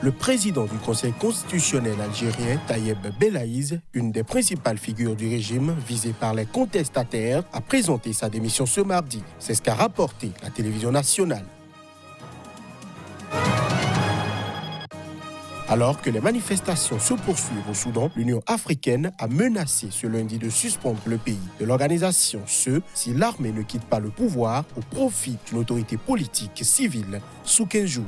Le président du Conseil constitutionnel algérien, Tayeb Belaïz, une des principales figures du régime visée par les contestataires, a présenté sa démission ce mardi. C'est ce qu'a rapporté la télévision nationale. Alors que les manifestations se poursuivent au Soudan, l'Union africaine a menacé ce lundi de suspendre le pays de l'organisation, si l'armée ne quitte pas le pouvoir au profit d'une autorité politique civile sous 15 jours.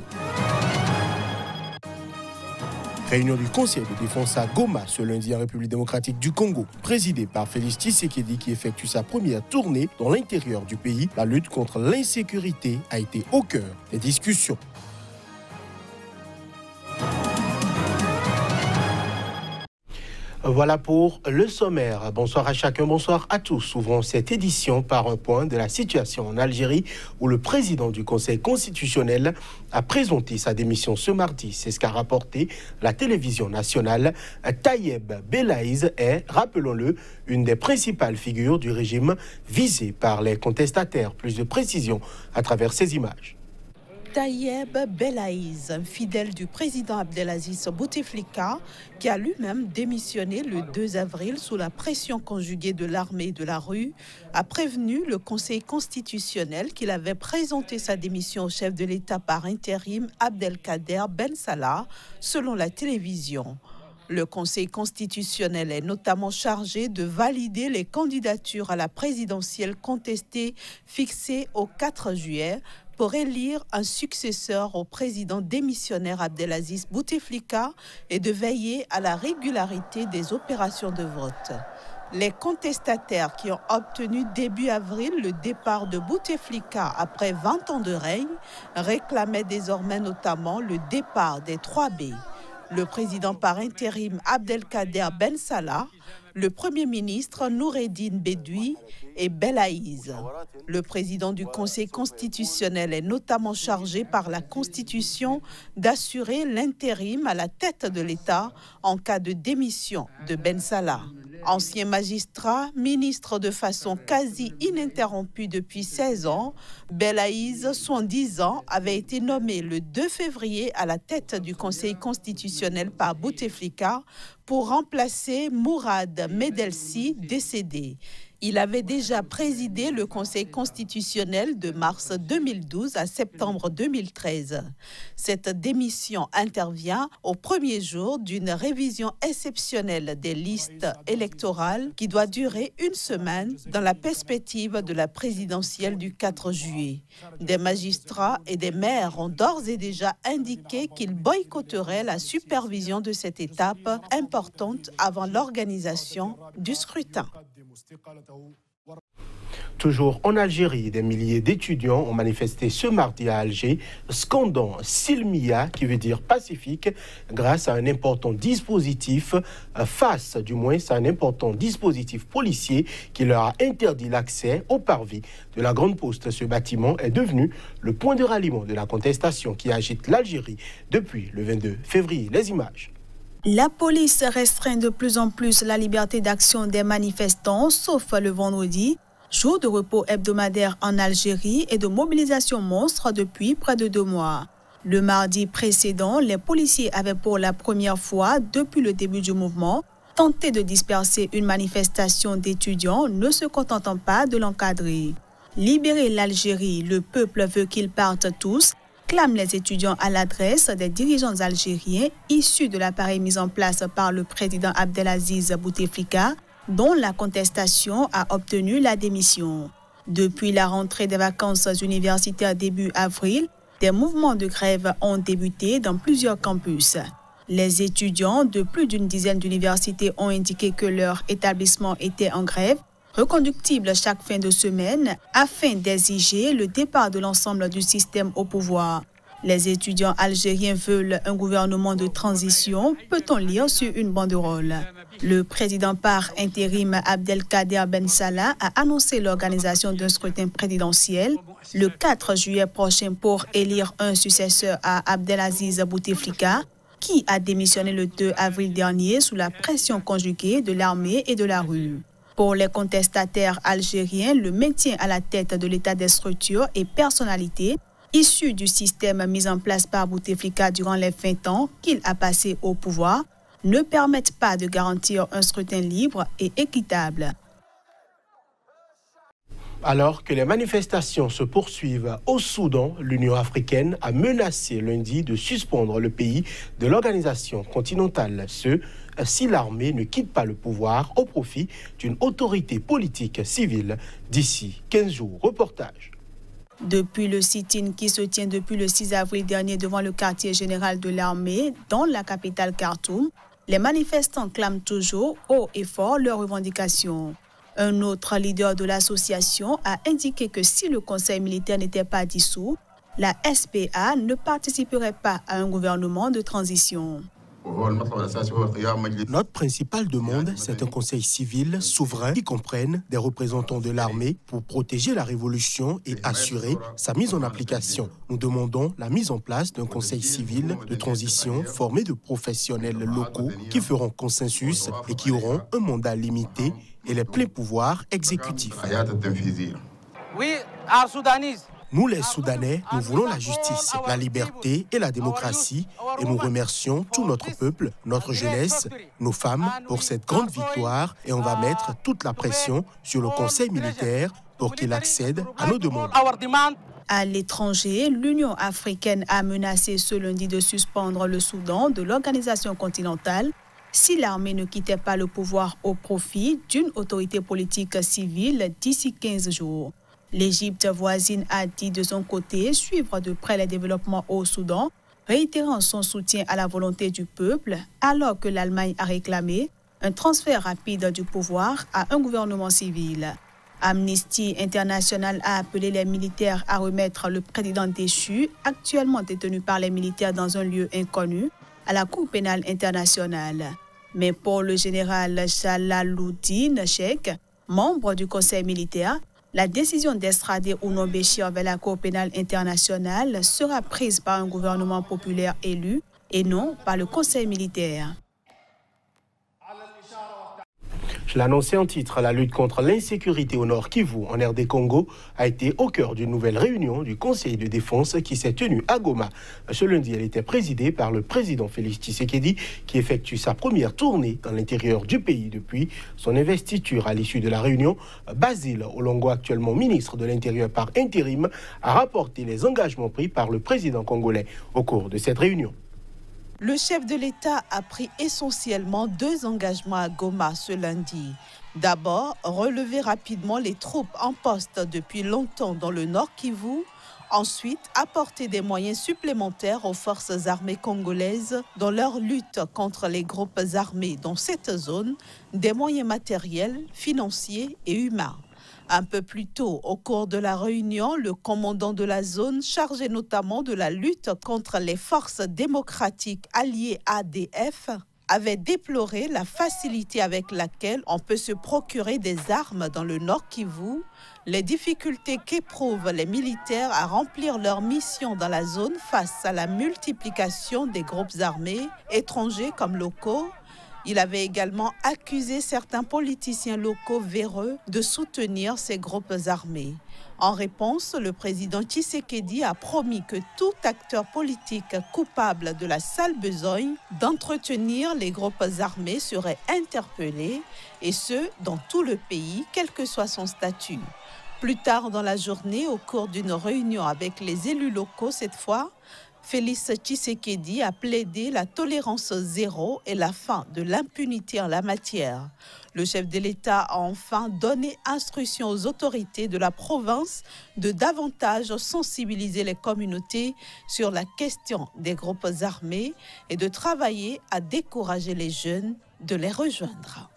Réunion du Conseil de défense à Goma ce lundi en République démocratique du Congo, présidée par Félix Tshisekedi qui effectue sa première tournée dans l'intérieur du pays. La lutte contre l'insécurité a été au cœur des discussions. Voilà pour le sommaire. Bonsoir à chacun, bonsoir à tous. Ouvrons cette édition par un point de la situation en Algérie où le président du Conseil constitutionnel a présenté sa démission ce mardi. C'est ce qu'a rapporté la télévision nationale. Tayeb Belaïz est, rappelons-le, une des principales figures du régime visée par les contestataires. Plus de précision à travers ces images. Tayeb Belaïz, un fidèle du président Abdelaziz Bouteflika, qui a lui-même démissionné le 2 avril sous la pression conjuguée de l'armée et de la rue, a prévenu le Conseil constitutionnel qu'il avait présenté sa démission au chef de l'État par intérim Abdelkader Ben Salah, selon la télévision. Le Conseil constitutionnel est notamment chargé de valider les candidatures à la présidentielle contestée fixées au 4 juillet, pour élire un successeur au président démissionnaire Abdelaziz Bouteflika et de veiller à la régularité des opérations de vote. Les contestataires qui ont obtenu début avril le départ de Bouteflika après 20 ans de règne réclamaient désormais notamment le départ des 3B. Le président par intérim Abdelkader Ben Salah, le Premier ministre Noureddine Bedoui et Belaïz. Le président du Conseil constitutionnel est notamment chargé par la Constitution d'assurer l'intérim à la tête de l'État en cas de démission de Ben Salah. Ancien magistrat, ministre de façon quasi ininterrompue depuis 16 ans, Belaïz, 70 ans, avait été nommé le 2 février à la tête du Conseil constitutionnel par Bouteflika pour remplacer Mourad Medelsi, décédé. Il avait déjà présidé le Conseil constitutionnel de mars 2012 à septembre 2013. Cette démission intervient au premier jour d'une révision exceptionnelle des listes électorales qui doit durer une semaine dans la perspective de la présidentielle du 4 juillet. Des magistrats et des maires ont d'ores et déjà indiqué qu'ils boycotteraient la supervision de cette étape importante avant l'organisation du scrutin. Toujours en Algérie, des milliers d'étudiants ont manifesté ce mardi à Alger, scandant Silmia, qui veut dire pacifique, grâce à un important dispositif, face du moins à un important dispositif policier qui leur a interdit l'accès au parvis de la Grande Poste. Ce bâtiment est devenu le point de ralliement de la contestation qui agite l'Algérie depuis le 22 février. Les images. La police restreint de plus en plus la liberté d'action des manifestants, sauf le vendredi, jour de repos hebdomadaire en Algérie et de mobilisation monstre depuis près de 2 mois. Le mardi précédent, les policiers avaient pour la première fois depuis le début du mouvement tenté de disperser une manifestation d'étudiants ne se contentant pas de l'encadrer. Libérer l'Algérie, le peuple veut qu'ils partent tous, clament les étudiants à l'adresse des dirigeants algériens issus de l'appareil mis en place par le président Abdelaziz Bouteflika, dont la contestation a obtenu la démission. Depuis la rentrée des vacances universitaires début avril, des mouvements de grève ont débuté dans plusieurs campus. Les étudiants de plus d'une dizaine d'universités ont indiqué que leur établissement était en grève, reconductible chaque fin de semaine, afin d'exiger le départ de l'ensemble du système au pouvoir. Les étudiants algériens veulent un gouvernement de transition, peut-on lire sur une banderole. Le président par intérim Abdelkader Ben Salah a annoncé l'organisation d'un scrutin présidentiel le 4 juillet prochain pour élire un successeur à Abdelaziz Bouteflika, qui a démissionné le 2 avril dernier sous la pression conjuguée de l'armée et de la rue. Pour les contestataires algériens, le maintien à la tête de l'état des structures et personnalités issu du système mis en place par Bouteflika durant les 20 ans qu'il a passé au pouvoir, ne permettent pas de garantir un scrutin libre et équitable. Alors que les manifestations se poursuivent au Soudan, l'Union africaine a menacé lundi de suspendre le pays de l'organisation continentale, si l'armée ne quitte pas le pouvoir au profit d'une autorité politique civile d'ici 15 jours. Reportage. Depuis le sit-in qui se tient depuis le 6 avril dernier devant le quartier général de l'armée, dans la capitale Khartoum, les manifestants clament toujours haut et fort leurs revendications. Un autre leader de l'association a indiqué que si le conseil militaire n'était pas dissous, la SPA ne participerait pas à un gouvernement de transition. Notre principale demande, c'est un conseil civil souverain qui comprenne des représentants de l'armée pour protéger la révolution et assurer sa mise en application. Nous demandons la mise en place d'un conseil civil de transition formé de professionnels locaux qui feront consensus et qui auront un mandat limité et les pleins pouvoirs exécutifs. Nous, les Soudanais, nous voulons la justice, la liberté et la démocratie et nous remercions tout notre peuple, notre jeunesse, nos femmes pour cette grande victoire et on va mettre toute la pression sur le Conseil militaire pour qu'il accède à nos demandes. À l'étranger, l'Union africaine a menacé ce lundi de suspendre le Soudan de l'organisation continentale si l'armée ne quittait pas le pouvoir au profit d'une autorité politique civile d'ici 15 jours. L'Égypte voisine a dit de son côté suivre de près les développements au Soudan, réitérant son soutien à la volonté du peuple, alors que l'Allemagne a réclamé un transfert rapide du pouvoir à un gouvernement civil. Amnesty International a appelé les militaires à remettre le président déchu, actuellement détenu par les militaires dans un lieu inconnu, à la Cour pénale internationale. Mais pour le général Jalaluddin Cheikh, membre du conseil militaire, la décision d'extrader Ouno Béchir vers la Cour pénale internationale sera prise par un gouvernement populaire élu et non par le conseil militaire. Je l'annonçais en titre, la lutte contre l'insécurité au Nord Kivu, en RD Congo, a été au cœur d'une nouvelle réunion du Conseil de défense qui s'est tenue à Goma. Ce lundi, elle était présidée par le président Félix Tshisekedi, qui effectue sa première tournée dans l'intérieur du pays depuis son investiture. À l'issue de la réunion, Basile Olongo, actuellement ministre de l'Intérieur par intérim, a rapporté les engagements pris par le président congolais au cours de cette réunion. Le chef de l'État a pris essentiellement 2 engagements à Goma ce lundi. D'abord, relever rapidement les troupes en poste depuis longtemps dans le Nord Kivu. Ensuite, apporter des moyens supplémentaires aux forces armées congolaises dans leur lutte contre les groupes armés dans cette zone, des moyens matériels, financiers et humains. Un peu plus tôt, au cours de la réunion, le commandant de la zone, chargé notamment de la lutte contre les forces démocratiques alliées ADF, avait déploré la facilité avec laquelle on peut se procurer des armes dans le Nord Kivu, les difficultés qu'éprouvent les militaires à remplir leur mission dans la zone face à la multiplication des groupes armés, étrangers comme locaux. Il avait également accusé certains politiciens locaux véreux de soutenir ces groupes armés. En réponse, le président Tshisekedi a promis que tout acteur politique coupable de la sale besogne d'entretenir les groupes armés serait interpellé, et ce, dans tout le pays, quel que soit son statut. Plus tard dans la journée, au cours d'une réunion avec les élus locaux cette fois, Félix Tshisekedi a plaidé la tolérance zéro et la fin de l'impunité en la matière. Le chef de l'État a enfin donné instruction aux autorités de la province de davantage sensibiliser les communautés sur la question des groupes armés et de travailler à décourager les jeunes de les rejoindre.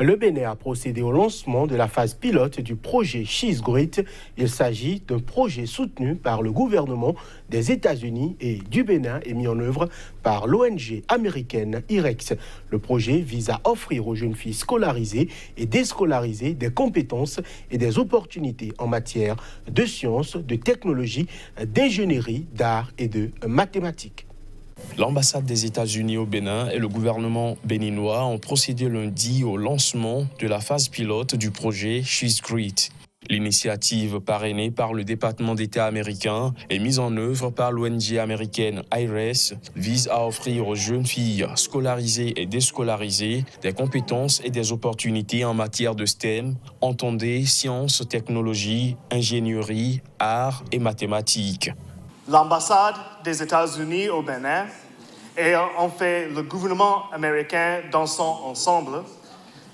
Le Bénin a procédé au lancement de la phase pilote du projet SheIsGreat. Il s'agit d'un projet soutenu par le gouvernement des États-Unis et du Bénin et mis en œuvre par l'ONG américaine IREX. Le projet vise à offrir aux jeunes filles scolarisées et déscolarisées des compétences et des opportunités en matière de sciences, de technologie, d'ingénierie, d'art et de mathématiques. L'ambassade des États-Unis au Bénin et le gouvernement béninois ont procédé lundi au lancement de la phase pilote du projet SheIsGreat. L'initiative parrainée par le département d'État américain et mise en œuvre par l'ONG américaine IRES vise à offrir aux jeunes filles scolarisées et déscolarisées des compétences et des opportunités en matière de STEM, entendez sciences, technologies, ingénierie, arts et mathématiques. L'ambassade des États-Unis au Bénin et en fait le gouvernement américain dans son ensemble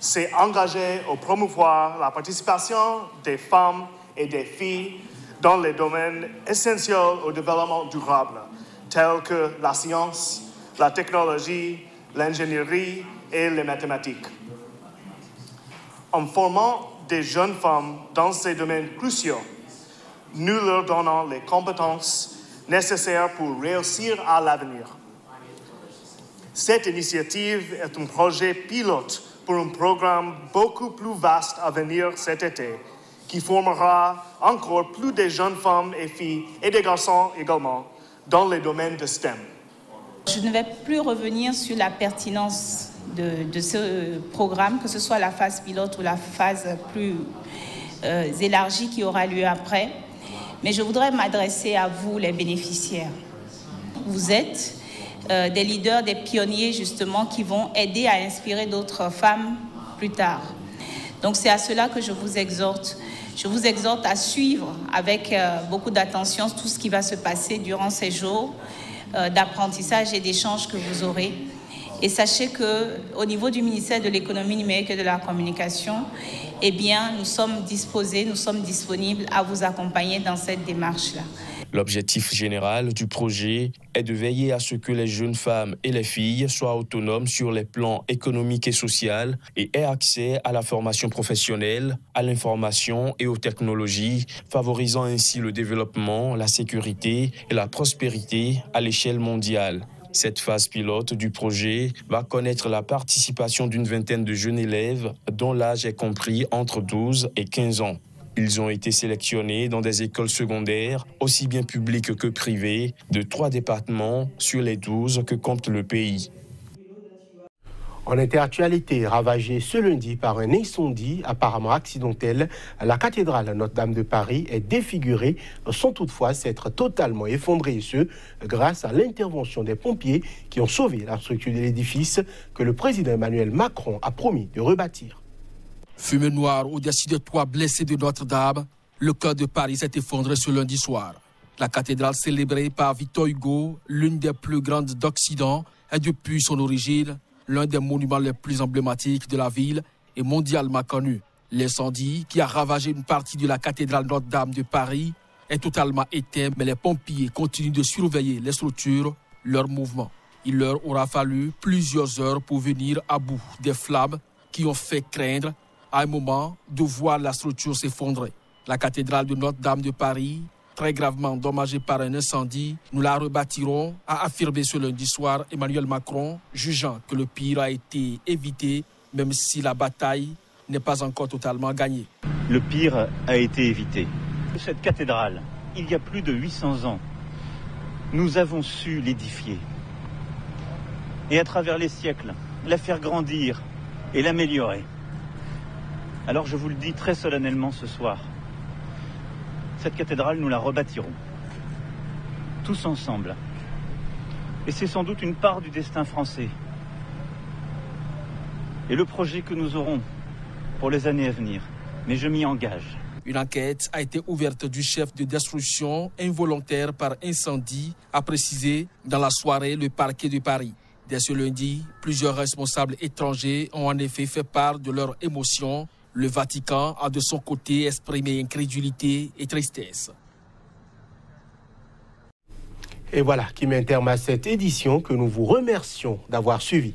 s'est engagé à promouvoir la participation des femmes et des filles dans les domaines essentiels au développement durable, tels que la science, la technologie, l'ingénierie et les mathématiques. En formant des jeunes femmes dans ces domaines cruciaux, nous leur donnons les compétences nécessaires pour réussir à l'avenir. Cette initiative est un projet pilote pour un programme beaucoup plus vaste à venir cet été, qui formera encore plus de jeunes femmes et filles et des garçons également dans les domaines de STEM. Je ne vais plus revenir sur la pertinence de ce programme, que ce soit la phase pilote ou la phase plus élargie qui aura lieu après. Mais je voudrais m'adresser à vous, les bénéficiaires. Vous êtes des leaders, des pionniers justement qui vont aider à inspirer d'autres femmes plus tard. Donc c'est à cela que je vous exhorte. Je vous exhorte à suivre avec beaucoup d'attention tout ce qui va se passer durant ces jours d'apprentissage et d'échange que vous aurez. Et sachez qu'au niveau du ministère de l'économie numérique et de la communication, eh bien, nous sommes disposés, nous sommes disponibles à vous accompagner dans cette démarche-là. L'objectif général du projet est de veiller à ce que les jeunes femmes et les filles soient autonomes sur les plans économiques et sociaux et aient accès à la formation professionnelle, à l'information et aux technologies, favorisant ainsi le développement, la sécurité et la prospérité à l'échelle mondiale. Cette phase pilote du projet va connaître la participation d'une vingtaine de jeunes élèves dont l'âge est compris entre 12 et 15 ans. Ils ont été sélectionnés dans des écoles secondaires, aussi bien publiques que privées, de 3 départements sur les 12 que compte le pays. En interactualité, ravagée ce lundi par un incendie apparemment accidentel, la cathédrale Notre-Dame de Paris est défigurée sans toutefois s'être totalement effondrée, et ce, grâce à l'intervention des pompiers qui ont sauvé la structure de l'édifice que le président Emmanuel Macron a promis de rebâtir. Fumée noire au-dessus de 3 blessés de Notre-Dame, le cœur de Paris s'est effondré ce lundi soir. La cathédrale célébrée par Victor Hugo, l'une des plus grandes d'Occident, est depuis son origine l'un des monuments les plus emblématiques de la ville et mondialement connu. L'incendie qui a ravagé une partie de la cathédrale Notre-Dame de Paris est totalement éteint, mais les pompiers continuent de surveiller les structures, leurs mouvements. Il leur aura fallu plusieurs heures pour venir à bout des flammes qui ont fait craindre à un moment de voir la structure s'effondrer. La cathédrale de Notre-Dame de Paris, très gravement endommagée par un incendie, nous la rebâtirons, a affirmé ce lundi soir Emmanuel Macron, jugeant que le pire a été évité, même si la bataille n'est pas encore totalement gagnée. Le pire a été évité. Cette cathédrale, il y a plus de 800 ans, nous avons su l'édifier. Et à travers les siècles, la faire grandir et l'améliorer. Alors je vous le dis très solennellement ce soir, cette cathédrale, nous la rebâtirons, tous ensemble. Et c'est sans doute une part du destin français. Et le projet que nous aurons pour les années à venir. Mais je m'y engage. Une enquête a été ouverte du chef de destruction involontaire par incendie, a précisé dans la soirée le parquet de Paris. Dès ce lundi, plusieurs responsables étrangers ont en effet fait part de leurs émotions. Le Vatican a de son côté exprimé incrédulité et tristesse. Et voilà qui met un terme à cette édition que nous vous remercions d'avoir suivi.